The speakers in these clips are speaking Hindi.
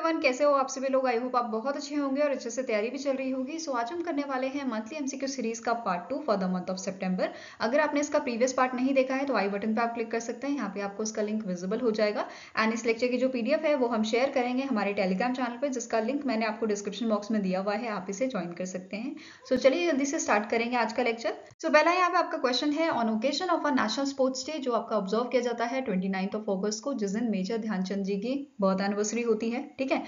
एवरीवन, कैसे हो आप सभी लोग। आई होप आप बहुत अच्छे होंगे और अच्छे से तैयारी भी चल रही होगी। सो आज हम करने वाले हैं मंथली एमसीक्यू सीरीज का part 2 for the month of September. अगर आपने इसका प्रीवियस पार्ट नहीं देखा है तो आई बटन पे आप क्लिक कर सकते हैं, यहाँ पे आपको इसका लिंक विजिबल हो जाएगा। एंड इस लेक्चर की जो पीडीएफ है वो हम शेयर करेंगे हमारे टेलीग्राम चैनल पर, जिसका लिंक मैंने आपको डिस्क्रिप्शन बॉक्स में दिया हुआ है, आप इसे ज्वाइन कर सकते हैं। सो चलिए जल्दी से स्टार्ट करेंगे आज का लेक्चर। सो पहला यहाँ पे आपका क्वेश्चन है, on occasion of a national sports day, जो आपका ऑब्जर्व किया जाता है 29 अगस्त को, जिस दिन मेजर ध्यानचंद जी की बर्थ एनिवर्सरी होती है। ठीक है,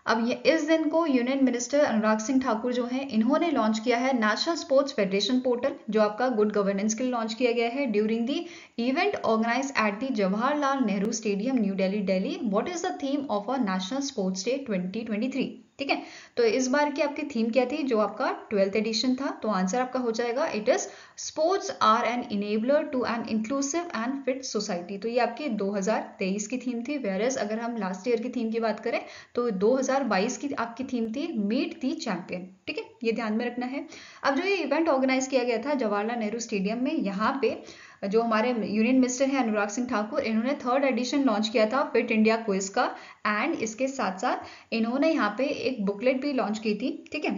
अब ये इस दिन को यूनियन मिनिस्टर अनुराग सिंह ठाकुर जो है, इन्होंने लॉन्च किया है नेशनल स्पोर्ट्स फेडरेशन पोर्टल, जो आपका गुड गवर्नेंस के लिए लॉन्च किया गया है during the event organise at the Jawaharlal Nehru stadium, new Delhi, Delhi. What is the theme of a national sports day 2023? ठीक है, तो इस बार की आपकी थीम क्या थी, जो आपका 12th एडिशन था? तो आंसर आपका हो जाएगा it is sports are an enabler to an inclusive and fit society. तो ये आपकी 2023 की थीम थी। वेयरएज अगर हम लास्ट ईयर की थीम की बात करें तो 2022 की आपकी थीम थी मीट दी चैंपियन। ठीक है, ये ध्यान में रखना है। अब जो ये इवेंट ऑर्गेनाइज किया गया था जवाहरलाल नेहरू स्टेडियम में, यहाँ पे जो हमारे यूनियन मिनिस्टर हैं अनुराग सिंह ठाकुर, इन्होंने 3rd एडिशन लॉन्च किया था फिट इंडिया क्विज का। एंड इसके साथ साथ इन्होंने यहाँ पे एक बुकलेट भी लॉन्च की थी। ठीक है,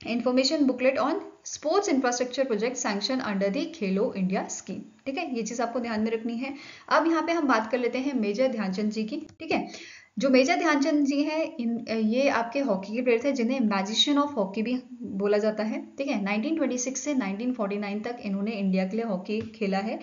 information booklet on sports infrastructure project sanction under the Khelo India scheme. ठीक है, ये चीज आपको ध्यान में रखनी है। अब यहाँ पे हम बात कर लेते हैं मेजर ध्यानचंद जी की। ठीक है, जो मेजर ध्यानचंद जी हैं, ये आपके हॉकी के प्लेयर थे, जिन्हें मैजिशियन ऑफ हॉकी भी बोला जाता है। ठीक है, 1926 से 1949 तक इन्होंने इंडिया के लिए हॉकी खेला है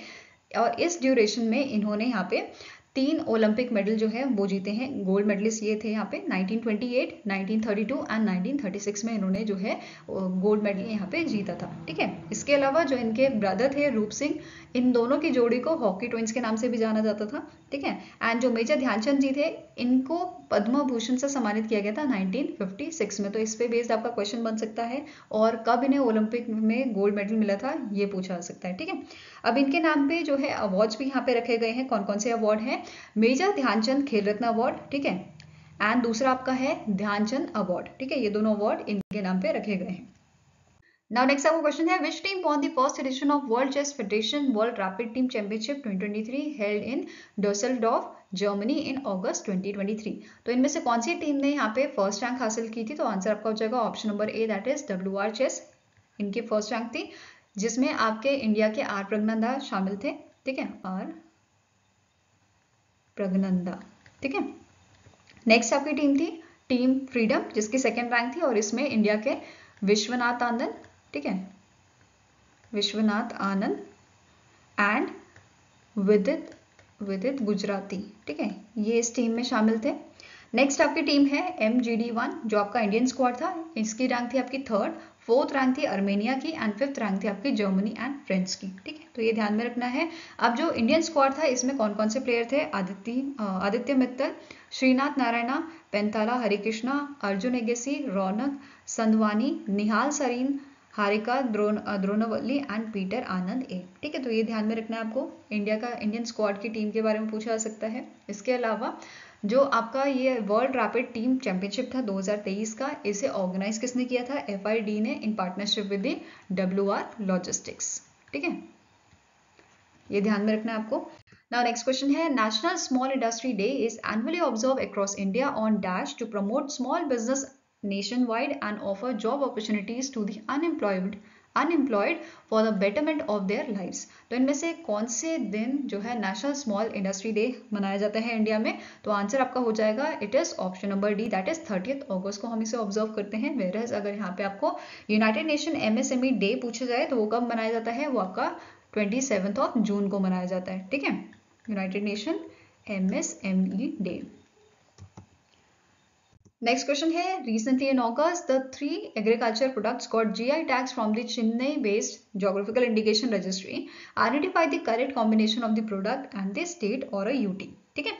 और इस ड्यूरेशन में इन्होंने यहाँ पे 3 ओलंपिक मेडल जो है वो जीते हैं। गोल्ड मेडलिस्ट ये थे यहाँ पे 1928, 1932 एंड 1936 में इन्होंने जो है गोल्ड मेडल यहाँ पे जीता था। ठीक है, इसके अलावा जो इनके ब्रदर थे रूप सिंह, इन दोनों की जोड़ी को हॉकी ट्विंस के नाम से भी जाना जाता था। ठीक है, एंड जो मेजर ध्यानचंद जी थे, इनको पद्म भूषण से सम्मानित किया गया था 1956 में। तो इस पे बेस्ड आपका क्वेश्चन बन सकता है, और कब इन्हें ओलंपिक में गोल्ड मेडल मिला था ये पूछा जा सकता है। ठीक है, अब इनके नाम पे जो है अवार्ड्स भी यहाँ पे रखे गए हैं। कौन कौन से अवार्ड हैं? मेजर ध्यानचंद खेल रत्न अवार्ड, ठीक है, एंड दूसरा आपका है ध्यानचंद अवार्ड। ठीक है, ये दोनों अवार्ड इनके नाम पे रखे गए हैं। नाउ नेक्स्ट आपका क्वेश्चन है, which team won the first edition of world chess federation world rapid team championship 2023 held in Dusseldorf Germany in August 2023? तो इनमें से कौन सी टीम ने यहाँ पे फर्स्ट रैंक हासिल की थी? तो आंसर आपका हो जाएगा option number A, that is WR chase. इनकी फर्स्ट रैंक थी, जिसमें आपके इंडिया के आर प्रगनंदा शामिल थे। ठीक है, आर प्रगनंदा। ठीक है, नेक्स्ट आपकी टीम थी टीम फ्रीडम, जिसकी सेकेंड रैंक थी, और इसमें इंडिया के विश्वनाथ आनंद, ठीक है, विश्वनाथ आनंद एंड विदित गुजराती। ठीक है, ये इस टीम में शामिल थे। नेक्स्ट आपकी टीम है MGD1, जो आपका इंडियन स्क्वाड था। इसकी रैंक थी आपकी 3rd, 4th रैंक थी अर्मेनिया की एंड 5th रैंक थी आपकी जर्मनी एंड फ्रांस की। ठीक है, तो ये ध्यान में रखना है। अब जो इंडियन स्क्वाड था, इसमें कौन कौन से प्लेयर थे? आदित्य मित्तल, श्रीनाथ नारायणा, पेंथाला हरिकृष्णा, अर्जुन एगेसी, रौनक संधवानी, निहाल सरीन, हारिका द्रोणवल्ली एंड पीटर आनंद ए। ठीक है, तो ये ध्यान में रखना है आपको। इंडियन स्क्वाड की टीम के बारे में पूछा जा सकता है। इसके अलावा जो आपका ये वर्ल्ड रैपिड टीम चैंपियनशिप था 2023 का, इसे ऑर्गेनाइज किसने किया था? FID ने, in partnership with the WR logistics. ठीक है, ये ध्यान में रखना है आपको। नाउ नेक्स्ट क्वेश्चन है, national small industry day is annually observe across India on dash to promote small business nationwide and offer job opportunities to the unemployed for the betterment of their lives। तो इनमें से कौन से दिन जो है नेशनल स्मॉल इंडस्ट्री डे मनाया जाता है इंडिया में? तो आंसर आपका हो जाएगा it is option number D, that is 30th अगस्त को हम इसे ऑब्जर्व करते हैं। वेरएज अगर यहाँ पे आपको यूनाइटेड नेशन MSME डे पूछा जाए तो वो कब मनाया जाता है? वो आपका 27th जून को मनाया जाता है। ठीक है, United nation MSME day. Next question है, recently in August the 3 agriculture products got GI tags from the Chennai based geographical indication registry। Identify the correct combination of the product and the state or a UT। ठीक है,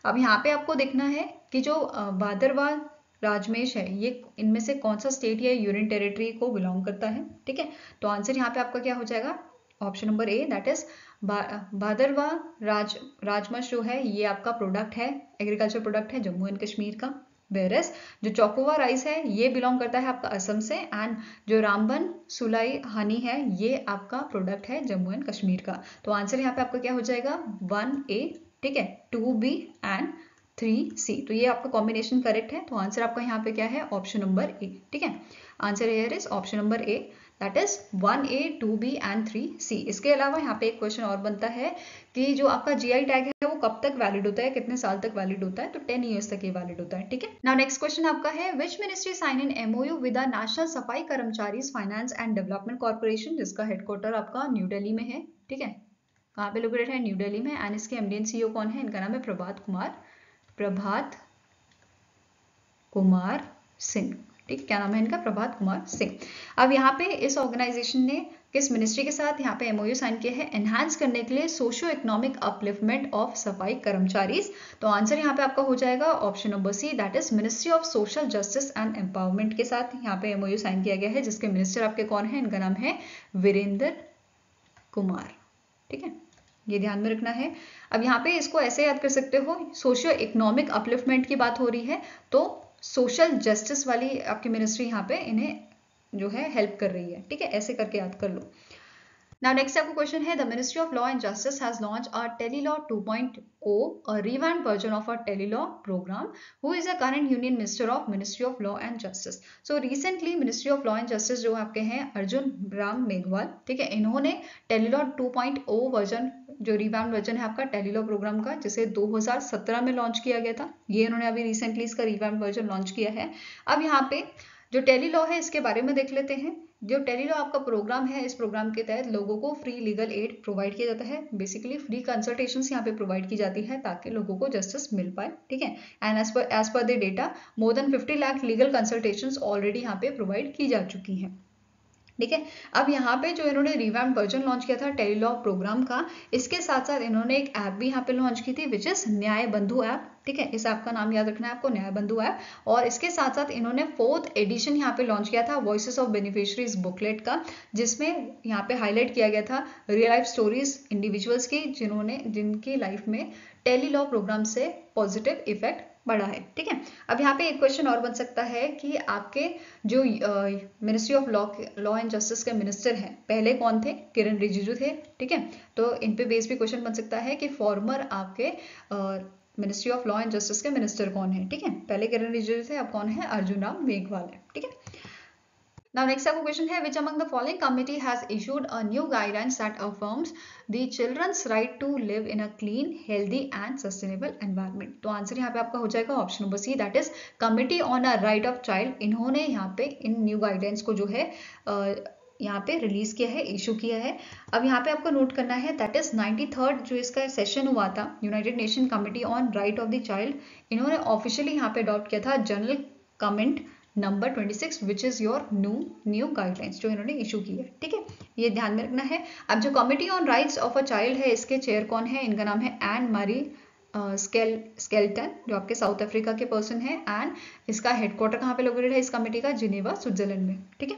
अब यहाँ पे आपको देखना है कि जो भादरवाल राजमेश है, ये इनमें से कौन सा स्टेट या यूनियन टेरिटरी को बिलोंग करता है? ठीक है, तो आंसर यहाँ पे आपका क्या हो जाएगा? Option number A, that is Bhaderwah Rajmash जो है ये आपका प्रोडक्ट है, एग्रीकल्चर प्रोडक्ट है जम्मू एंड कश्मीर का। वेरस जो चौकोवा राइस है ये बिलोंग करता है आपका असम से, एंड जो रामबन सुलाई हनी है ये आपका प्रोडक्ट है जम्मू एंड कश्मीर का। तो आंसर यहाँ पे आपका क्या हो जाएगा? 1A, ठीक है, 2B एंड 3C। तो ये आपका कॉम्बिनेशन करेक्ट है। तो आंसर आपका यहाँ पे क्या है? ऑप्शन नंबर ए। ठीक है, answer here is option number A, that is 1A 2B and 3C। इसके अलावा यहाँ पे एक क्वेश्चन और बनता है कि जो आपका GI टैग है वो कब तक वैलिड होता है, कितने साल तक वैलिड होता है? तो 10 ईयर्स तक ये वैलिड होता है। ठीक है, नाउ नेक्स्ट क्वेश्चन आपका है, which ministry sign in MOU with the national Safai Karamcharis finance and development corporation, जिसका हेडक्वार्टर आपका न्यू दिल्ली में है। ठीक है, कहाँ पे लोकेटेड है? न्यू दिल्ली में। एंड इसके MD एंड CEO कौन है? इनका नाम है प्रभात कुमार सिंह। ठीक, क्या नाम है इनका? प्रभात कुमार सिंह। अब यहाँ पे इस ऑर्गेनाइजेशन ने किस मिनिस्ट्री के साथ यहाँ पे MOU साइन किया है? एनहांस करने के लिए सोशियो इकोनॉमिक अपलिफ्टमेंट ऑफ सफाई कर्मचारीज। तो आंसर यहाँ पे आपका हो जाएगा option number C, that is ministry of social justice and empowerment के साथ यहाँ पे MOU साइन किया गया है, जिसके मिनिस्टर आपके कौन है? इनका नाम है वीरेंद्र कुमार। ठीक है, ये ध्यान में रखना है। अब यहाँ पे इसको ऐसे याद कर सकते हो, सोशियो इकोनॉमिक अपलिफ्टमेंट की बात हो रही है तो सोशल जस्टिस वाली आपकी मिनिस्ट्री यहाँ पे इन्हें जो है हेल्प कर रही है। ठीक है, ऐसे करके याद कर लो। Now next आपको क्वेश्चन है, the ministry of law and justice has launch a Tele-Law 2.0, a revamped version of a Tele-Law program. Who is a current union minister of Ministry of Law and Justice? So recently Ministry of Law and Justice जो आपके हैं अर्जुन राम मेघवाल, ठीक है, इन्होंने टेलीलॉ 2.0 वर्जन, जो रिवैम्ड वर्जन है आपका टेलीलॉ प्रोग्राम का, जिसे 2017 में लॉन्च किया गया था, ये इन्होंने अभी रिसेंटली इसका रिवैम्ड वर्जन लॉन्च किया है। अब यहाँ पे जो टेलीलॉ है इसके बारे में देख लेते हैं। जो टेलीलॉ आपका प्रोग्राम है, इस प्रोग्राम के तहत लोगों को फ्री लीगल एड प्रोवाइड किया जाता है। बेसिकली फ्री कंसल्टेशंस यहाँ पे प्रोवाइड की जाती है ताकि लोगों को जस्टिस मिल पाए। ठीक है, and as per the data more than 50 lakh legal consultations already यहाँ पे प्रोवाइड की जा चुकी हैं। ठीक है, अब यहाँ पे जो इन्होंने रिवैम्ड वर्जन लॉन्च किया था टेलीलॉ प्रोग्राम का, इसके साथ साथ इन्होंने एक ऐप भी यहाँ पे लॉन्च की थी, विच इज न्याय बंधु ऐप। ठीक है, इस ऐप का नाम याद रखना है आपको, न्याय बंधु ऐप। और इसके साथ साथ इन्होंने 4th एडिशन यहाँ पे लॉन्च किया था वॉइसेस ऑफ बेनिफिशियरीज बुकलेट का, जिसमें यहाँ पे हाईलाइट किया गया था रियल लाइफ स्टोरीज इंडिविजुअल्स की जिनकी लाइफ में टेलीलॉ प्रोग्राम से पॉजिटिव इफेक्ट बड़ा है। ठीक है, अब यहाँ पे एक क्वेश्चन और बन सकता है कि आपके जो ministry of law and justice के मिनिस्टर हैं, पहले कौन थे? किरण रिजिजू थे। ठीक है, तो इन पे बेस भी क्वेश्चन बन सकता है कि फॉर्मर आपके ministry of law and justice के मिनिस्टर कौन है। ठीक है, पहले किरण रिजिजू थे, अब कौन है? अर्जुन राम मेघवाल है। ठीक है, now next आपको क्वेश्चन है, which among the following committee has issued a new guidelines that affirms the children's right to live in a clean, healthy and sustainable environment? तो आंसर यहाँ पे आपका हो जाएगा option number C, that is committee on a right of child. इन्होंने यहाँ पे इन न्यू गाइडलाइंस को जो है यहाँ पे रिलीज किया है, इशू किया है। अब यहाँ पे आपको नोट करना है, दैट इज 93rd जो इसका सेशन हुआ था United nation committee on right of the child, इन्होंने ऑफिशियली यहाँ पे अडॉप्ट किया था general comment number 26 which is your new guidelines, जो इन्होंने इशू की है। ठीक है, ये ध्यान में रखना है। अब जो committee on rights of a child है, इसके चेयर कौन है? इनका नाम है एन मैरी स्केल्टन, जो आपके साउथ अफ्रीका के पर्सन है, एंड इसका हेडक्वार्टर कहाँ पे लोकेटेड है इस कमेटी का? जिनेवा, स्विट्जरलैंड में। ठीक है,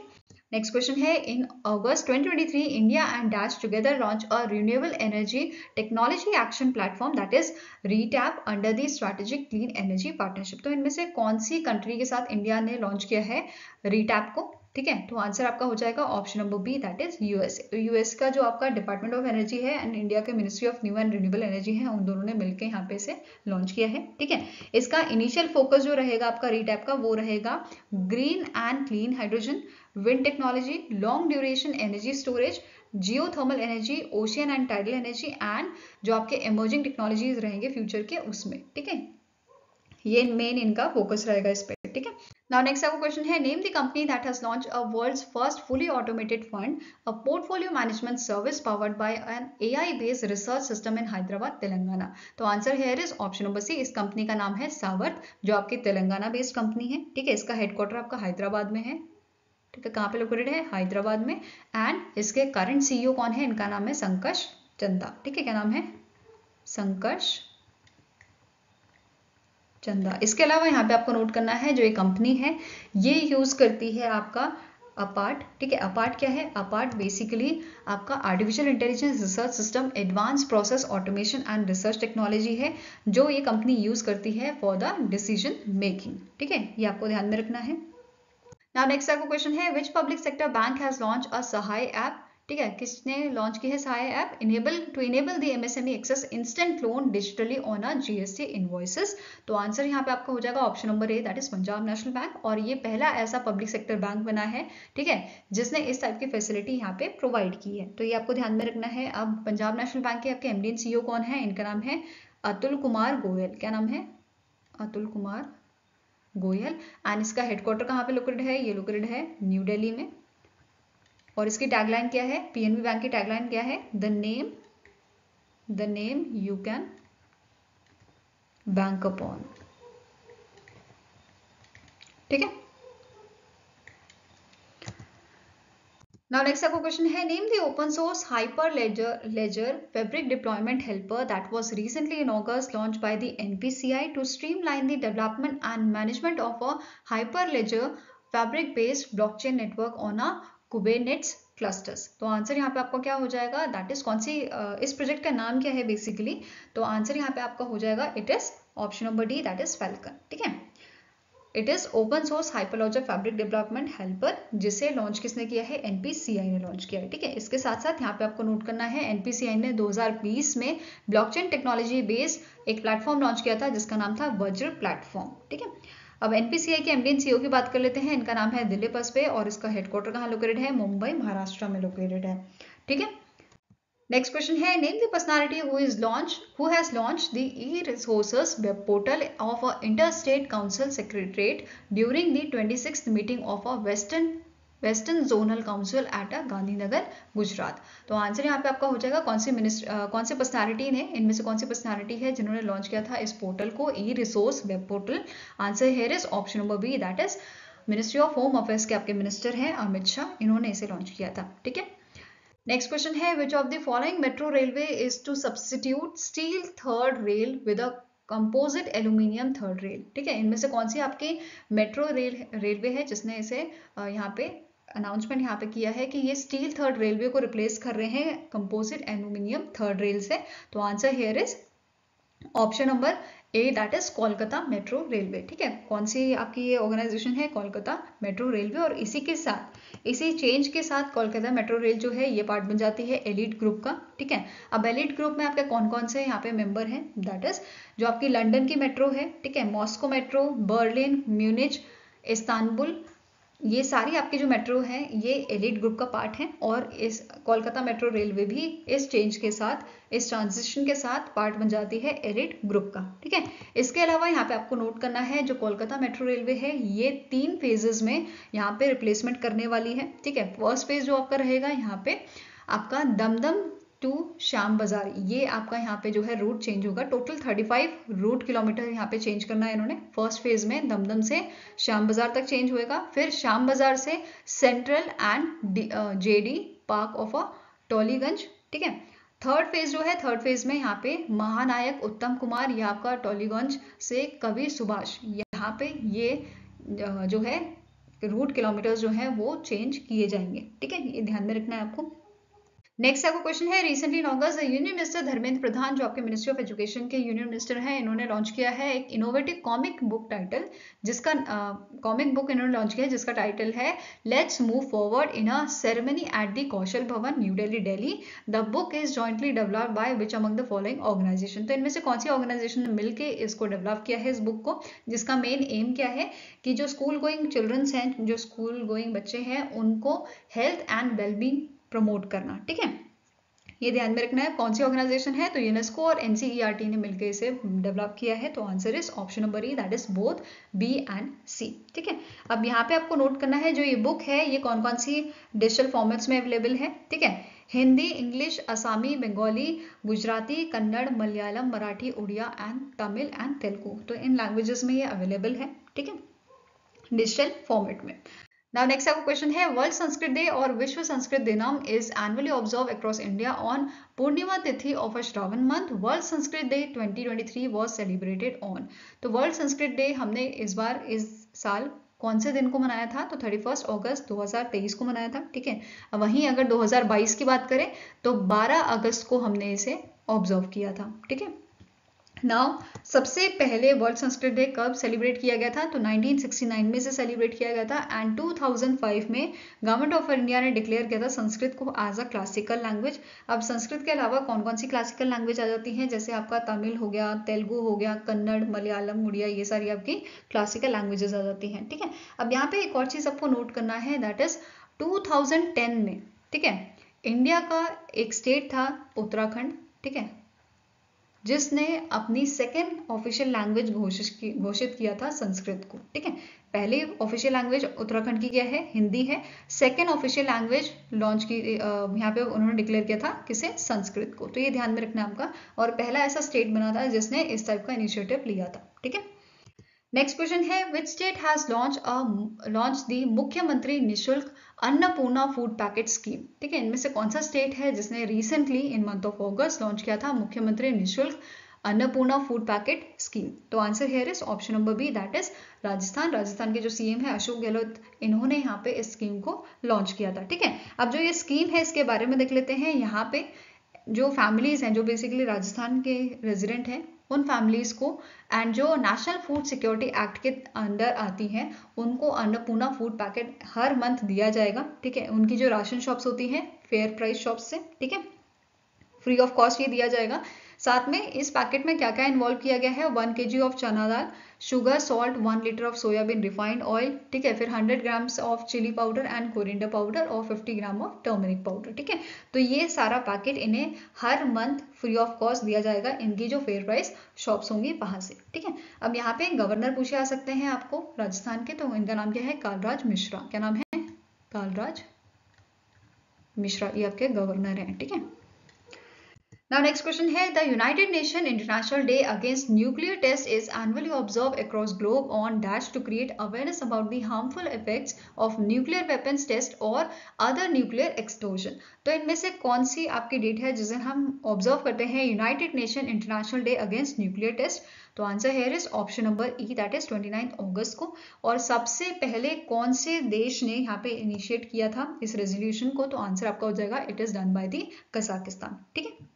नेक्स्ट क्वेश्चन है, in August 2023 India and dash together launch a renewable energy technology action platform, that is RETAP, under the strategic clean energy partnership. तो इनमें से कौन सी कंट्री के साथ इंडिया ने लॉन्च किया है रीटैप को? ठीक है, तो आंसर आपका हो जाएगा option number B, that is USA. तो यूएस का जो आपका डिपार्टमेंट ऑफ एनर्जी है एंड इंडिया के ministry of new and renewable energy है, उन दोनों ने मिलकर यहाँ पे इसे लॉन्च किया है। ठीक है, इसका इनिशियल फोकस जो रहेगा आपका रीटैप का, वो रहेगा green and clean hydrogen, wind technology, long duration energy storage, geothermal energy, ocean and tidal energy, and जो आपके इमर्जिंग टेक्नोलॉजीज रहेंगे फ्यूचर के उसमें। ठीक है, ये मेन इनका फोकस रहेगा इस पे। ठीक है, नाउ नेक्स्ट आपको क्वेश्चन है, name the company that has launch a world's first fully automated fund, a portfolio management service powered by an AI based research system in Hyderabad, Telangana. तो answer here is option number C, इस कंपनी का नाम है सावर्थ, जो आपकी तेलंगाना बेस्ड कंपनी है। ठीक है, इसका हेडक्वार्टर आपका हैदराबाद में है। ठीक है, कहाँ पे लोकेटेड है? हैदराबाद में। एंड इसके करंट CEO कौन है? इनका नाम है संकर्ष चंदा। ठीक है, क्या नाम है? संकर्ष चंदा। इसके अलावा यहाँ पे आपको नोट करना है, जो ये कंपनी है ये यूज करती है आपका अपार्ट। ठीक है, अपार्ट क्या है? अपार्ट बेसिकली आपका artificial intelligence research system, advance process automation and research technology है, जो ये कंपनी यूज करती है फॉर द डिसीजन मेकिंग। ठीक है, ये आपको ध्यान में रखना है। Now next आपको क्वेश्चन है, which public sector bank has launched a Sahay app ठीक है, किसने लॉन्च की है Sahay app? To enable the MSME access instant loan digitally on a GST invoices. तो आंसर यहाँ पे आपका हो जाएगा option number A, that is Punjab National Bank. और ये पहला ऐसा पब्लिक सेक्टर बैंक बना है, ठीक है, जिसने इस टाइप की फैसिलिटी यहाँ पे प्रोवाइड की है। तो ये आपको ध्यान में रखना है। अब पंजाब नेशनल बैंक के आपके एमडी एंड सीईओ कौन है? इनका नाम है अतुल कुमार गोयल। क्या नाम है? अतुल कुमार गोयल। एंड इसका हेडक्वार्टर कहाँ पे लोकेटेड है? ये लोकेटेड है न्यू दिल्ली में। और इसकी टैगलाइन क्या है? पीएनबी बैंक की टैगलाइन क्या है? The name you can bank upon. ठीक है। Now next आपको क्वेश्चन है, name the open source Hyperledger Fabric deployment helper that was recently in August launch by the NPCI to streamline the development and management of a Hyperledger Fabric based blockchain network on a Kubernetes clusters. तो आंसर यहाँ पे आपका क्या हो जाएगा? दैट इज कौन सी इस प्रोजेक्ट का नाम क्या है बेसिकली? तो आंसर यहाँ पे आपका हो जाएगा, it is option number D, that is Falcon. ठीक है, it is open source Hyperledger Fabric development helper, जिसे लॉन्च किसने किया है? एनपीसीआई ने लॉन्च किया है। ठीक है, इसके साथ साथ यहाँ पे आपको नोट करना है, एनपीसीआई ने 2020 में ब्लॉकचेन टेक्नोलॉजी बेस्ड एक प्लेटफॉर्म लॉन्च किया था जिसका नाम था वज्र प्लेटफॉर्म। ठीक है, अब एनपीसीआई के एमडी एंड सीईओ की बात कर लेते हैं। इनका नाम है दिलीप अस्पे और इसका हेडक्वार्टर कहाँ लोकेटेड है? मुंबई महाराष्ट्र में लोकेटेड है। ठीक है, नेक्स्ट क्वेश्चन है, name the personality who has launched the e-resources web portal of a interstate council secretariat during the 26th meeting of a western zonal council at Gandhinagar Gujarat. तो आंसर यहाँ पे आपका हो जाएगा, कौन सी पर्सनालिटी ने, इनमें से कौन सी पर्सनालिटी है जिन्होंने लॉन्च किया था इस पोर्टल को, e resource web portal? Answer here is option number B, that is ministry of home affairs के आपके मिनिस्टर हैं अमित शाह, इन्होंने इसे लॉन्च किया था। ठीक है, नेक्स्ट क्वेश्चन है, which of the following metro railway is to substitute steel third rail with a composite aluminium third rail? ठीक है, इनमें से कौन सी आपकी मेट्रो रेलवे है जिसने इसे यहाँ पे अनाउंसमेंट यहाँ पे किया है कि ये स्टील थर्ड रेलवे को रिप्लेस कर रहे हैं कंपोजिट एल्यूमिनियम थर्ड रेल से? तो answer here is option number A, that is Kolkata metro railway. ठीक है, कौन सी आपकी ये ऑर्गेनाइजेशन है? Kolkata metro railway. और इसी चेंज के साथ कोलकाता मेट्रो रेल जो है ये पार्ट बन जाती है एलिट ग्रुप का। ठीक है, अब एलिट ग्रुप में आपके कौन कौन से यहाँ पे मेंबर हैं? दैट इज जो आपकी लंदन की मेट्रो है, ठीक है, Moscow metro, Berlin, Munich, Istanbul, ये सारी आपकी जो मेट्रो है ये एलिट ग्रुप का पार्ट है। और इस कोलकाता मेट्रो रेलवे भी इस चेंज के साथ, इस ट्रांजिशन के साथ पार्ट बन जाती है एलिट ग्रुप का। ठीक है, इसके अलावा यहाँ पे आपको नोट करना है, जो कोलकाता मेट्रो रेलवे है ये 3 फेजेस में यहाँ पे रिप्लेसमेंट करने वाली है। ठीक है, फर्स्ट फेज जो आपका रहेगा यहाँ पे आपका दमदम टू श्याम बाजार, ये आपका यहाँ पे जो है रूट चेंज होगा। टोटल 35 रूट किलोमीटर यहाँ पे चेंज करना है इन्होंने। फर्स्ट फेज में दमदम से श्याम बाजार तक चेंज होएगा, फिर श्याम बाजार से Central and JD Park of a Tollygunge. ठीक है, थर्ड फेज जो है, थर्ड फेज में यहाँ पे महानायक उत्तम कुमार, ये आपका टोलीगंज से कवि सुभाष, यहाँ पे ये जो है रूट किलोमीटर्स जो है वो चेंज किए जाएंगे। ठीक है, ये ध्यान में रखना है आपको। नेक्स्ट आपका क्वेश्चन है, recently in August union minister Dharmendra Pradhan, जो आपके मिनिस्ट्री ऑफ एजुकेशन के यूनियन मिनिस्टर हैं, इन्होंने लॉन्च किया है एक इनोवेटिव कॉमिक बुक टाइटल, जिसका कॉमिक बुक इन्होंने लॉन्च किया है जिसका टाइटल है let's move forward in a ceremony at the Kaushal Bhawan new Delhi. The book is jointly developed by which among the following organisation? तो इनमें से कौन सी ऑर्गेनाइजेशन ने मिलकर इसको डेवलप किया है इस बुक को, जिसका मेन एम क्या है कि जो स्कूल गोइंग चिल्ड्रंस हैं, जो स्कूल गोइंग बच्चे हैं, उनको हेल्थ एंड वेलबींग प्रमोट करना। ठीक है, ये ध्यान में रखना है कौन सी ऑर्गेनाइजेशन है। तो यूनेस्को और एनसीईआरटी ने मिलकर इसे डेवलप किया है। तो answer is option number E, that is both B and C. ठीक है, अब यहाँ पे आपको नोट करना है जो ये बुक है ये कौन कौन सी डिजिटल फॉर्मेट्स में अवेलेबल है। ठीक है, Hindi, English, Assamese, Bengali, Gujarati, Kannada, Malayalam, Marathi, Oriya and Tamil and Telugu, तो इन लैंग्वेजेस में ये अवेलेबल है। ठीक है, डिजिटल फॉर्मेट में। Now next आपका क्वेश्चन है, वर्ल्ड संस्कृत डे और Vishwa Sanskrit Dinam is annually observe across India on Purnima tithi of a Shravan month. World Sanskrit day 2023 was celebrated on. तो वर्ल्ड संस्कृत डे हमने इस साल कौन से दिन को मनाया था? तो 31 अगस्त 2023 को मनाया था। ठीक है, वहीं अगर 2022 की बात करें तो 12 अगस्त को हमने इसे ऑब्जर्व किया था। ठीक है, नाउ सबसे पहले वर्ल्ड संस्कृत डे कब सेलिब्रेट किया गया था? तो 1969 में से सेलिब्रेट किया गया था एंड 2005 में गवर्नमेंट ऑफ इंडिया ने डिक्लेयर किया था संस्कृत को एज अ क्लासिकल लैंग्वेज। अब संस्कृत के अलावा कौन कौन सी क्लासिकल लैंग्वेज आ जाती हैं? जैसे आपका तमिल हो गया, तेलुगु हो गया, कन्नड़, मलयालम, उड़िया, ये सारी आपकी क्लासिकल लैंग्वेजेस आ जाती हैं। ठीक है, अब यहाँ पे एक और चीज आपको नोट करना है, दैट इज 2010 में, ठीक है, इंडिया का एक स्टेट था उत्तराखंड, ठीक है, जिसने अपनी सेकेंड ऑफिशियल लैंग्वेज घोषित किया था संस्कृत को। ठीक है, पहली ऑफिशियल लैंग्वेज उत्तराखंड की क्या है? हिंदी है। सेकेंड ऑफिशियल लैंग्वेज लॉन्च की यहाँ पे उन्होंने डिक्लेयर किया था किसे? संस्कृत को। तो ये ध्यान में रखना आपका, और पहला ऐसा स्टेट बना था जिसने इस टाइप का इनिशिएटिव लिया था। ठीक है, नेक्स्ट क्वेश्चन है, which state has launch the मुख्यमंत्री Nishulk Annapurna food packet scheme? ठीक है, इनमें से कौन सा स्टेट है जिसने recently in month of August launch किया था Mukhyamantri Nishulk Annapurna food packet scheme? तो answer here is option number B, that is Rajasthan. Rajasthan के जो सीएम है अशोक गहलोत, इन्होंने यहाँ पे इस स्कीम को लॉन्च किया था। ठीक है, अब जो ये स्कीम है इसके बारे में देख लेते हैं। यहाँ पे जो फैमिलीज हैं जो बेसिकली राजस्थान के रेजिडेंट हैं, उन फैमिलीज को एंड जो नेशनल फूड सिक्योरिटी एक्ट के अंडर आती हैं, उनको अन्नपूर्णा फूड पैकेट हर मंथ दिया जाएगा। ठीक है, उनकी जो राशन शॉप्स होती हैं फेयर प्राइस शॉप्स से, ठीक है, फ्री ऑफ कॉस्ट ये दिया जाएगा। साथ में इस पैकेट में क्या क्या इन्वॉल्व किया गया है? 1 kg of chana dal, sugar, salt, 1 litre of soybean refined oil, ठीक है, फिर 100 grams of chilli powder and coriander powder और 50 ग्राम ऑफ टर्मरिक पाउडर। ठीक है, तो ये सारा पैकेट इन्हें हर मंथ फ्री ऑफ कॉस्ट दिया जाएगा, इनकी जो फेयर प्राइस शॉप्स होंगी वहां से। ठीक है, अब यहाँ पे गवर्नर पूछे आ सकते हैं आपको राजस्थान के, तो इनका नाम क्या है? कालराज मिश्रा। क्या नाम है? कालराज मिश्रा, ये आपके गवर्नर हैं। ठीक है, Now next question है, the United Nations International Day Against Nuclear Test is annually observed across globe on dash to create awareness about the harmful effects of nuclear weapons test or other nuclear explosion। तो इनमें से कौन सी आपकी डेट है जिसे हम ऑब्जर्व करते हैं United Nation international day against nuclear test? तो answer here is option number E, that is 29 August को। और सबसे पहले कौन से देश ने यहाँ पे इनिशिएट किया था इस रेजोल्यूशन को? तो आंसर आपका हो जाएगा it is done by the Kazakhstan. ठीक है,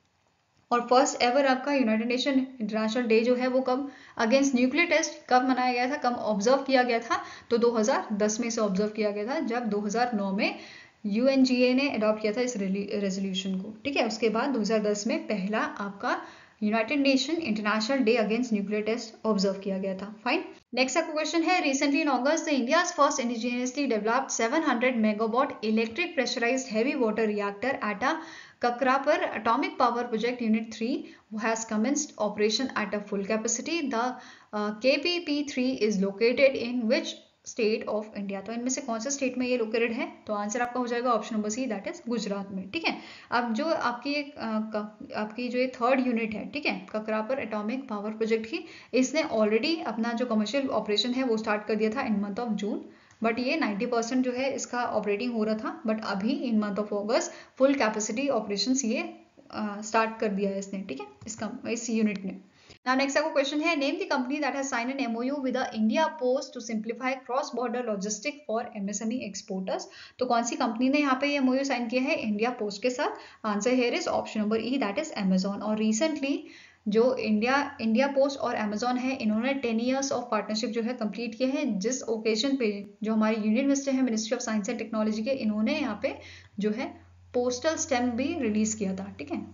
और फर्स्ट एवर आपका यूनाइटेड नेशन इंटरनेशनल डे जो है वो कब अगेंस्ट न्यूक्लियर टेस्ट कब मनाया गया था, कब ऑब्जर्व किया गया था? तो 2010 में से ऑब्जर्व किया गया था, जब 2009 में यूएनजीए ने अडॉप्ट किया था इस रेजोल्यूशन को। ठीक है, उसके बाद 2010 में पहला आपका United Nation international day against nuclear test observe किया गया था। फाइन, नेक्स्ट आपका क्वेश्चन है, recently in August the India's first indigenously developed 700 megawatt electric pressurised heavy water reactor at a Kakrapar Atomic Power Project Unit 3 has commenced operation at a full capacity. The KPP3 is located in which state of India? तो इनमें से कौन सा स्टेट में ये लोकेटेड है? तो आंसर आपका हो जाएगा option number C, that is Gujarat में। ठीक है, अब जो आपकी जो ये थर्ड यूनिट है, ठीक है, ककरापर एटॉमिक पावर प्रोजेक्ट की, इसने ऑलरेडी अपना जो कमर्शियल ऑपरेशन है वो स्टार्ट कर दिया था इन मंथ ऑफ जून, बट ये 90% जो है इसका ऑपरेटिंग हो रहा था, बट अभी इन month of August full capacity operation ये स्टार्ट कर दिया है इसने। ठीक है, इस यूनिट ने। Now next आपको क्वेश्चन है, name the company that has signed an MOU with the India post to simplify cross border logistic for MSME exporters? तो कौन सी कंपनी ने यहाँ पे ये MOU साइन किया है इंडिया पोस्ट के साथ? Answer here is option number E, that is Amazon. और रिसेंटली जो इंडिया पोस्ट और अमेजॉन है, इन्होंने 10 ईयर्स ऑफ पार्टनरशिप जो है कंप्लीट किया है, जिस ओकेजन पे जो हमारे यूनियन मिनिस्टर है ministry of science and technology के, इन्होंने यहाँ पे जो है पोस्टल स्टैम्प भी रिलीज किया था। ठीक है,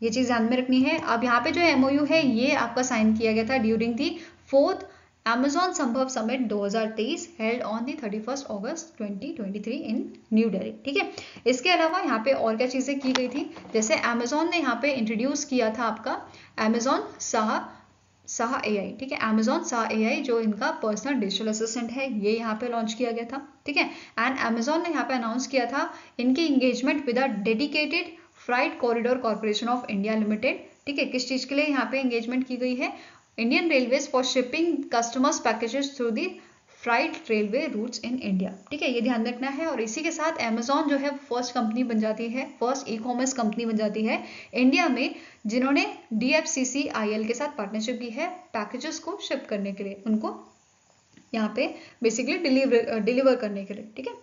ये चीज ध्यान में रखनी है। अब यहाँ पे जो MOU है ये आपका साइन किया गया था ड्यूरिंग दी 4th अमेजॉन संभव summit 2023 held on the 31 August 2023 in new Delhi. ठीक है, इसके अलावा यहाँ पे और क्या चीजें की गई थी, जैसे अमेजॉन ने यहाँ पे इंट्रोड्यूस किया था आपका अमेजॉन साहा AI। ठीक है, अमेजॉन साहा AI जो इनका पर्सनल डिजिटल असिस्टेंट है, ये यहाँ पे लॉन्च किया गया था। ठीक है, एंड अमेजॉन ने यहाँ पे अनाउंस किया था इनकी engagement with a dedicated freight corridor corporation of India limited. ठीक है, किस चीज के लिए यहाँ पे एंगेजमेंट की गई है? Indian railways for shipping customers packages through the freight railway routes in India. ठीक है, ये ध्यान रखना है। और इसी के साथ अमेजॉन जो है फर्स्ट कंपनी बन जाती है, फर्स्ट ई-कॉमर्स कंपनी बन जाती है इंडिया में जिन्होंने DFCCIL के साथ पार्टनरशिप की है पैकेजेस को शिप करने के लिए, उनको यहाँ पे बेसिकली डिलीवर करने के लिए। ठीक है,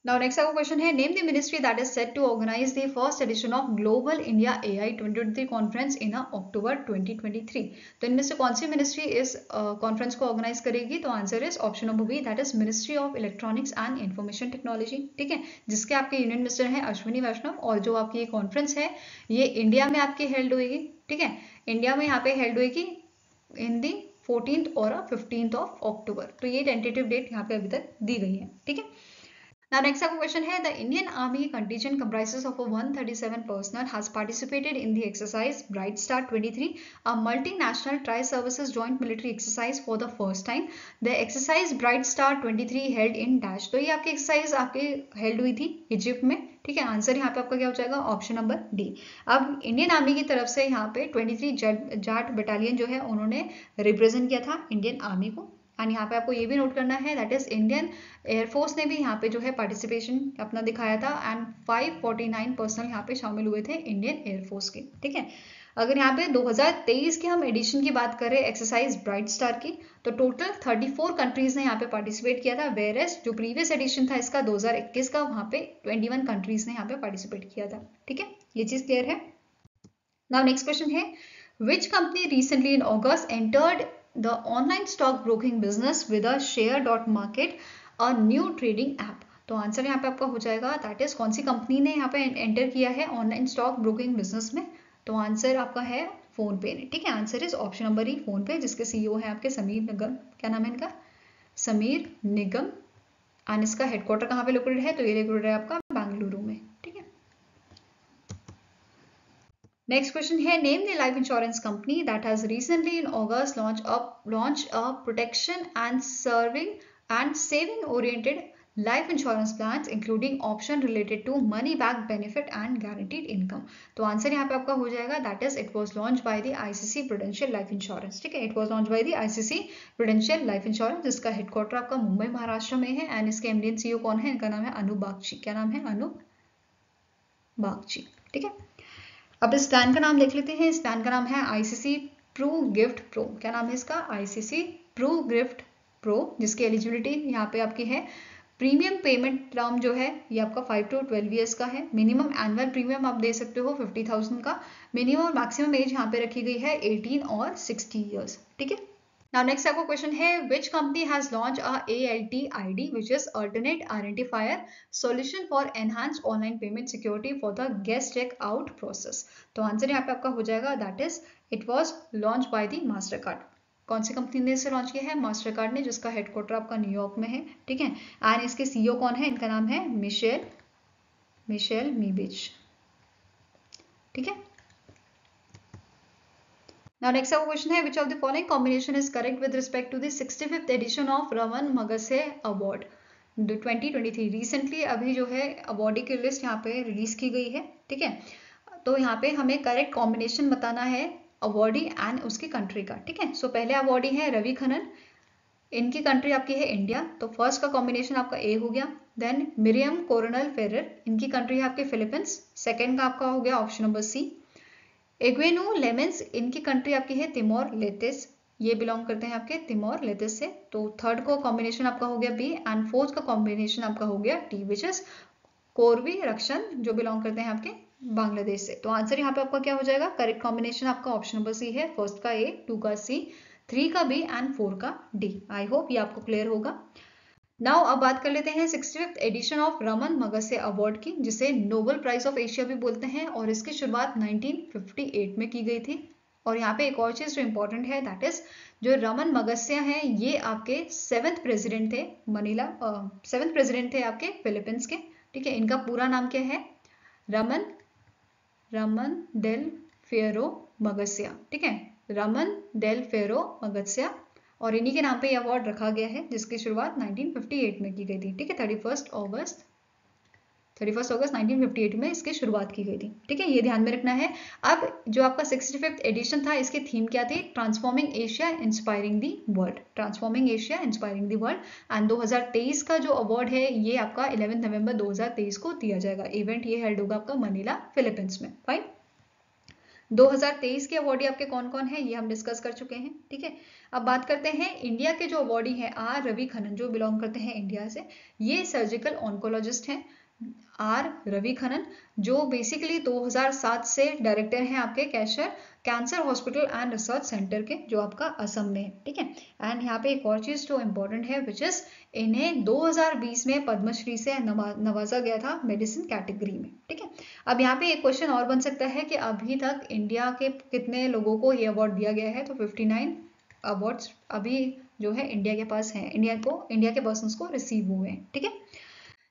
Now next आपका क्वेश्चन है, name the ministry that is set to organise the first edition of Global India AI 2023 conference in October 2023। तो इनमें से कौन सी मिनिस्ट्री इस कॉन्फ्रेंस को ऑर्गेनाइज करेगी? तो answer is option number B, that is ministry of electronics and information technology. ठीक है, जिसके आपके यूनियन मिनिस्टर हैं अश्विनी वैष्णव, और जो आपकी ये कॉन्फ्रेंस है ये इंडिया में आपकी हेल्ड होगी। ठीक है, इंडिया में यहाँ पे हेल्ड होगी इन दी 14th और 15th ऑफ अक्टूबर। तो ये टेंटेटिव डेट यहाँ पे अभी तक दी गई है। ठीक है, now next आपका क्वेश्चन है, the Indian army contingent comprises of 137 personnel has participated in the exercise Bright Star 23, a multinational tri-services joint military exercise for the first time. The exercise Bright Star 23 held in dash। तो ये आपकी एक्सरसाइज आपकी हेल्ड हुई थी इजिप्ट में। ठीक है, आंसर यहाँ पे आपका क्या हो जाएगा? Option number D. अब इंडियन आर्मी की तरफ से यहाँ पे 23 जाट बटालियन जो है उन्होंने रिप्रेजेंट किया था इंडियन आर्मी को। एंड यहाँ पे आपको ये भी नोट करना है, दैट इज इंडियन एयरफोर्स ने भी यहाँ पे जो है पार्टिसिपेशन अपना दिखाया था, एंड 549 पर्सनल यहाँ पे शामिल हुए थे इंडियन एयरफोर्स के। ठीक है, अगर यहाँ पे 2023 के हम एडिशन की बात करें एक्सरसाइज ब्राइट स्टार की, तो टोटल 34 कंट्रीज ने यहाँ पे पार्टिसिपेट किया था, वेयर एज जो प्रीवियस एडिशन था इसका 2021 का, वहाँ पे 21 कंट्रीज ने यहाँ पे पार्टिसिपेट किया था। ठीक है, ये चीज क्लियर है। नाउ नेक्स्ट क्वेश्चन है, which company recently in August entered the online stock broking business with a share.market, a new trading app। तो आंसर यहाँ पे आपका हो जाएगा, दैट इज कौन सी कंपनी ने यहाँ पे एंटर किया है ऑनलाइन स्टॉक ब्रोकिंग बिजनेस में? तो आंसर आपका है फोन पे ने। ठीक है, answer is option number E, phone पे, जिसके सीईओ है आपके समीर निगम। क्या नाम है इनका? समीर निगम। एंड इसका हेडक्वार्टर कहाँ पे लोकेटेड है? तो ये लोकेटेड है आपका बेंगलुरु में। ठीक है, नेक्स्ट क्वेश्चन है, name the life insurance company that has recently in August launch a protection and saving oriented life insurance plans including option related to money back benefit and guaranteed income. तो आंसर यहाँ पे आपका हो जाएगा, that is it was launch by the ICC prudential life insurance. ठीक है, it was launch by the ICC prudential life insurance, जिसका हेडक्वार्टर आपका मुंबई महाराष्ट्र में है। एंड इसके एमडी सीईओ कौन है? इनका नाम है अनूप बागची। क्या नाम है? अनूप बागची। ठीक है, अब इस प्लान का नाम देख लेते हैं। इस प्लान का नाम है आईसीसी प्रू गिफ्ट प्रो। क्या नाम है इसका? आईसीसी प्रू गिफ्ट प्रो, जिसकी एलिजिबिलिटी यहाँ पे आपकी है, प्रीमियम पेमेंट टर्म जो है ये आपका 5 to 12 ईयर्स का है। मिनिमम एनुअल प्रीमियम आप दे सकते हो 50,000 का। मिनिमम और मैक्सिमम एज यहाँ पे रखी गई है 18 और 60 ईयर्स। ठीक है, Now next आपका क्वेश्चन है, which company has launched a ALTID which is alternate identifier solution for enhanced online payment security for the guest check out process। तो आंसर यहाँ पे आपका हो जाएगा, that is it was launched by the Mastercard। कौन सी कंपनी ने इसे लॉन्च किया है? मास्टरकार्ड ने, जिसका हेडक्वार्टर आपका न्यूयॉर्क में है। ठीक है, एंड इसके सीईओ कौन है? इनका नाम है मिशेल मीबिच। ठीक है, Now next our question है, which of the following combination is correct with respect to the 65th edition of Raman Magsaysay Award 2023। Recently अभी जो है अवार्डी की लिस्ट यहाँ पे रिलीज की गई है। ठीक है, तो यहाँ पे हमें करेक्ट कॉम्बिनेशन बताना है अवार्डी एंड उसकी कंट्री का। ठीक है, सो पहले अवार्डी है रवि खन्ना, इनकी कंट्री आपकी है इंडिया, तो फर्स्ट का कॉम्बिनेशन आपका ए हो गया। देन मिरियम कोरोनल फेरर, इनकी कंट्री है आपके फिलीपींस, सेकेंड का आपका हो गया ऑप्शन नंबर सी। एग्वेनो लेमेंस, इनकी कंट्री आपकी है तिमोर लेतेस, ये बिलोंग करते हैं आपके तिमोर लेतेस से। तो थर्ड को कॉम्बिनेशन आपका हो गया बी, एंड फोर्थ का कॉम्बिनेशन आपका हो गया टी, विच इज कोरवी रक्षण, जो बिलोंग करते हैं आपके बांग्लादेश से। तो आंसर यहाँ पे आपका क्या हो जाएगा? करेक्ट कॉम्बिनेशन आपका ऑप्शन नंबर सी है, फर्स्ट का ए, 2 का सी, 3 का बी एंड 4 का डी। आई होप ये आपको क्लियर होगा। नाउ अब बात कर लेते हैं 65th edition of Ramon Magsaysay award की, जिसे नोबेल प्राइज ऑफ एशिया भी बोलते हैं, और इसकी शुरुआत 1958 में की गई थी। और यहाँ पे एक और चीज जो इंपॉर्टेंट है, दैट इज जो रमन मगस्य हैं ये आपके 7th प्रेसिडेंट थे, 7th प्रेसिडेंट थे आपके फिलीपींस के। ठीक है, इनका पूरा नाम क्या है? रमन डेल फेरो मगस्या। ठीक है, रमन डेल फेरो मगस्या, और इन्हीं के नाम पे ये अवार्ड रखा गया है, जिसकी शुरुआत 1958 में की गई थी। ठीक है, 31 अगस्त 1958 में इसकी शुरुआत की गई थी। ठीक है, ये ध्यान में रखना है। अब जो आपका 65th एडिशन था, इसकी थीम क्या थी? Transforming Asia inspiring the world. Transforming Asia inspiring the world. And 2023 का जो अवार्ड है ये आपका 11 नवंबर 2023 को दिया जाएगा। इवेंट ये हेल्ड होगा आपका मनीला फिलीपींस में। फाइन, 2023 के अवार्डी आपके कौन कौन है ये हम डिस्कस कर चुके हैं, ठीक है। अब बात करते हैं इंडिया के जो अवार्डी हैं, आर रवि खन्ना जो बिलोंग करते हैं इंडिया से, ये सर्जिकल ऑन्कोलॉजिस्ट हैं। आर रवि खन्ना जो बेसिकली 2007 से डायरेक्टर हैं आपके cancer hospital and research centre के, जो आपका असम में है, ठीक है। एंड यहाँ पे एक और चीज जो इम्पोर्टेंट है विच इज इन्हें 2020 में पद्मश्री से नवाजा गया था मेडिसिन कैटेगरी में, ठीक है। अब यहाँ पे एक क्वेश्चन और बन सकता है कि अभी तक इंडिया के कितने लोगों को ये अवार्ड दिया गया है, तो 59 अवार्ड्स अभी जो है इंडिया के पास है, इंडिया के पर्सन्स को रिसीव हुए हैं, ठीक है।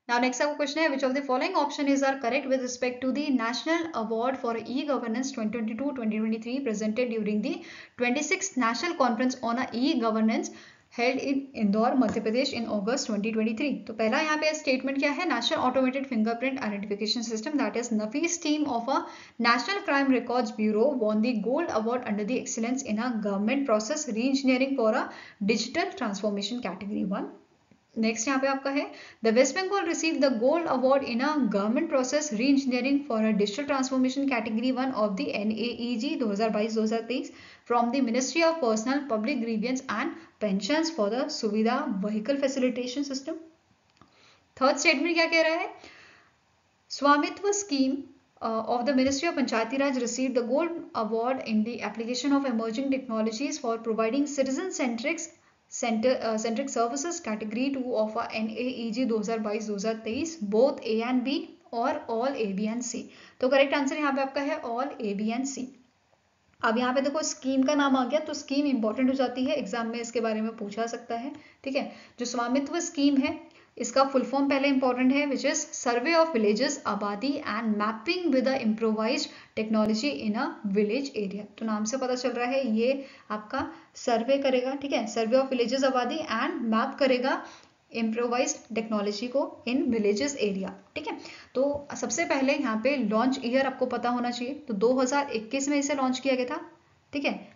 Now next आपका क्वेश्चन है which of the following option is are correct with respect to the National Award for E-Governance 2022-2023 presented during the 26th National Conference on E-Governance held in Indore, Madhya Pradesh in August 2023। तो पहला यहाँ पे स्टेटमेंट क्या है, national automated fingerprint identification system that is Nafees team of a national crime records bureau won the gold award under the excellence in a government process re-engineering for a digital transformation category 1। Next यहाँ पे आपका है the West Bengal receive the gold award in a government process reengineering for a digital transformation category 1 of the NAEG 2022-2023 from the ministry of personnel public grievance and pensions for the Suvidha vehicle facilitation system. Third statement क्या कह रहा है, Svamitva scheme of the Ministry of Panchayati Raj received the gold award in the application of emerging technologies for providing citizen-centric services category 2 of NAEG 2022-2023 both A and B और all A, B and C। तो करेक्ट आंसर यहाँ पे आपका है all A, B and C। अब यहाँ पे देखो स्कीम का नाम आ गया तो स्कीम इंपॉर्टेंट हो जाती है, एग्जाम में इसके बारे में पूछा सकता है, ठीक है। जो स्वामित्व स्कीम है इसका फुल फॉर्म पहले इंपॉर्टेंट है which is survey of villages abadi and mapping with improvised technology in a village area. तो नाम से पता चल रहा है ये आपका सर्वे करेगा, ठीक है, सर्वे of villages abadi and map करेगा इम्प्रोवाइज्ड टेक्नोलॉजी को इन विलेजेस एरिया, ठीक है। तो सबसे पहले यहाँ पे लॉन्च ईयर आपको पता होना चाहिए, तो 2021 में इसे लॉन्च किया गया था, ठीक है।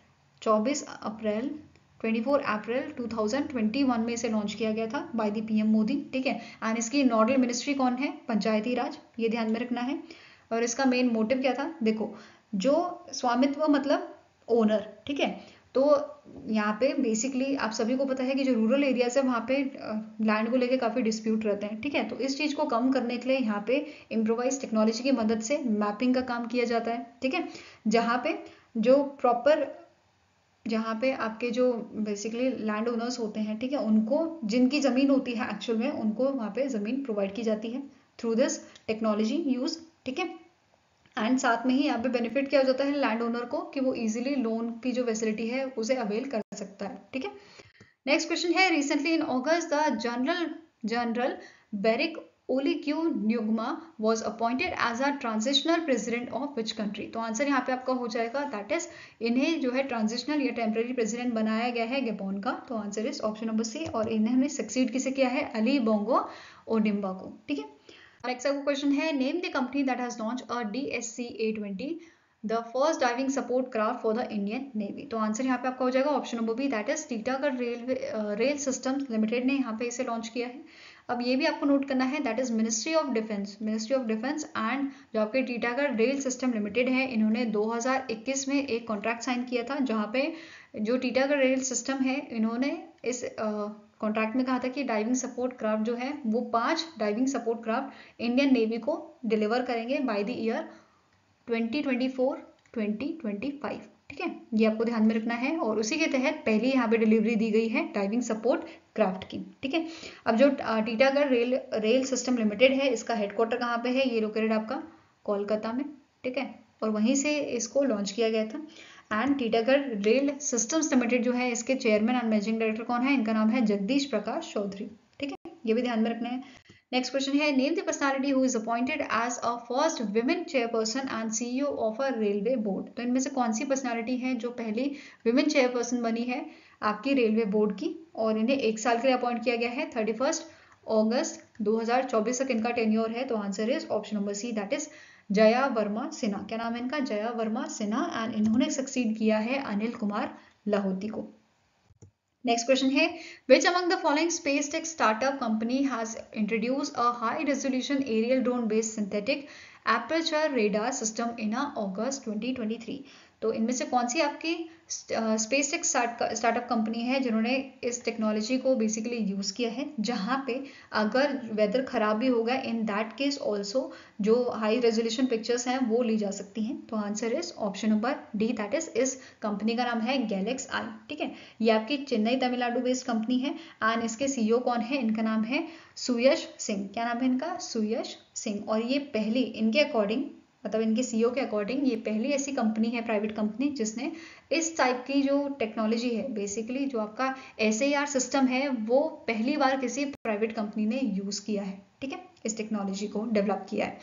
24 अप्रैल 2021 में इसे लॉन्च किया गया था बाय द PM मोदी, ठीक है। एंड इसकी नोडल मिनिस्ट्री कौन है, पंचायती राज, ये ध्यान में रखना है। और इसका मेन मोटिव क्या था, देखो जो स्वामित्व मतलब ओनर, ठीक है। तो यहाँ पे बेसिकली आप सभी को पता है कि जो रूरल एरियाज है वहाँ पे लैंड को लेके काफ़ी डिस्प्यूट रहते हैं, ठीक है। तो इस चीज़ को कम करने के लिए यहाँ पे इम्प्रोवाइज टेक्नोलॉजी की मदद से मैपिंग का काम किया जाता है, ठीक है। जहाँ पे आपके जो बेसिकली लैंड ओनर्स होते हैं, ठीक है, उनको जिनकी ज़मीन होती है एक्चुअल में उनको वहाँ पे ज़मीन प्रोवाइड की जाती है थ्रू दिस टेक्नोलॉजी यूज, ठीक है। एंड साथ में ही यहाँ पे बेनिफिट क्या हो जाता है लैंड ओनर को कि वो इजीली लोन की जो फैसिलिटी है उसे अवेल कर सकता है, ठीक है। नेक्स्ट क्वेश्चन है recently in August the general Brice Oligui Nguema was appointed as a transitional president of which country. तो आंसर यहाँ पे आपका हो जाएगा दैट इज इन्हें जो है ट्रांजिशनल या टेम्परेरी प्रेसिडेंट बनाया गया है गैबोन का, तो answer is option number C. और इन्होंने सक्सीड किसे किया है, अली बोंगो ओडिम्बा को, ठीक है। नेक्स्ट क्वेश्चन है name the company that has launch a DSC A20 the first diving support craft for the Indian Navy. तो आंसर यहाँ पे आपका हो जाएगा option number B that is Titagarh rail systems limited ने यहाँ पे इसे लॉन्च किया है। अब ये भी आपको नोट करना है that is ministry of defence and जो आपके टीटागढ़ रेल सिस्टम लिमिटेड है इन्होंने 2021 में एक कॉन्ट्रैक्ट साइन किया था जहाँ पे जो टीटागढ़ रेल सिस्टम है इन्होंने इस कॉन्ट्रैक्ट में कहा था कि डाइविंग सपोर्ट क्राफ्ट जो है वो 5 diving support craft Indian navy को डिलीवर करेंगे बाय द ईयर 2024-2025, ठीक है। ये आपको ध्यान में रखना है और उसी के तहत पहली यहाँ पे डिलीवरी दी गई है डाइविंग सपोर्ट क्राफ्ट की, ठीक है। अब जो टीटागढ़ रेल सिस्टम लिमिटेड है इसका हेडक्वार्टर कहाँ पे है, ये लोकेटेड आपका कोलकाता में, ठीक है। और वहीं से इसको लॉन्च किया गया था। And Titagarh rail systems limited जो है इसके चेयरमैन एंड मैनेजिंग डायरेक्टर कौन है, इनका नाम है जगदीश प्रकाश चौधरी, ठीक है। ये भी ध्यान में रखना है। नेक्स्ट क्वेश्चन है name the personality who is appointed as a first women chairperson and CEO of a railway board. तो इनमें से कौन सी पर्सनालिटी है जो पहली विमेन चेयरपर्सन बनी है आपकी रेलवे बोर्ड की, और इन्हें 1 साल के लिए अपॉइंट किया गया है 31 अगस्त 2024 तक इनका टेन्योर है। तो answer is option number C that is Jaya Verma Sinha. क्या नाम है इनका, जया वर्मा सिन्हा। एंड इन्होंने सक्सीड किया है अनिल कुमार लाहौती को। नेक्स्ट क्वेश्चन है which among the following space tech startup company has introduced a high resolution aerial drone based synthetic aperture radar system in August 2023। तो इनमें से कौन सी आपकी स्पेस टेक स्टार्टअप कंपनी है जिन्होंने इस टेक्नोलॉजी को बेसिकली यूज़ किया है, जहाँ पे अगर वेदर खराब भी होगा इन दैट केस ऑल्सो जो हाई रेजोल्यूशन पिक्चर्स हैं वो ली जा सकती हैं। तो answer is option number D, that is company का नाम है गैलेक्स आई। ठीक है, ये आपकी चेन्नई तमिलनाडु बेस्ड कंपनी है एंड इसके सीईओ कौन है, इनका नाम है सुयश सिंह। क्या नाम है इनका, सुयश सिंह। और ये पहली इनके अकॉर्डिंग, मतलब इनके सीईओ के अकॉर्डिंग, ये पहली ऐसी कंपनी है, प्राइवेट कंपनी, जिसने इस टाइप की जो टेक्नोलॉजी है, बेसिकली जो आपका SAR सिस्टम है, वो पहली बार किसी प्राइवेट कंपनी ने यूज़ किया है। ठीक है, इस टेक्नोलॉजी को डेवलप किया है।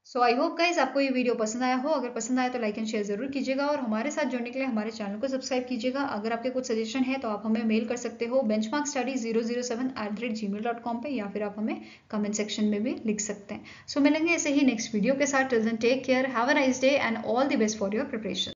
सो आई होप गाइज आपको ये वीडियो पसंद आया हो। अगर पसंद आया तो लाइक एंड शेयर जरूर कीजिएगा और हमारे साथ जुड़ने के लिए हमारे चैनल को सब्सक्राइब कीजिएगा। अगर आपके कुछ सजेशन है तो आप हमें मेल कर सकते हो benchmarkstudy007@gmail.com पे, या फिर आप हमें कमेंट सेक्शन में भी लिख सकते हैं। सो मिलेंगे ऐसे ही नेक्स्ट वीडियो के साथ। Till then take care, have a nice day and all the best for your preparation.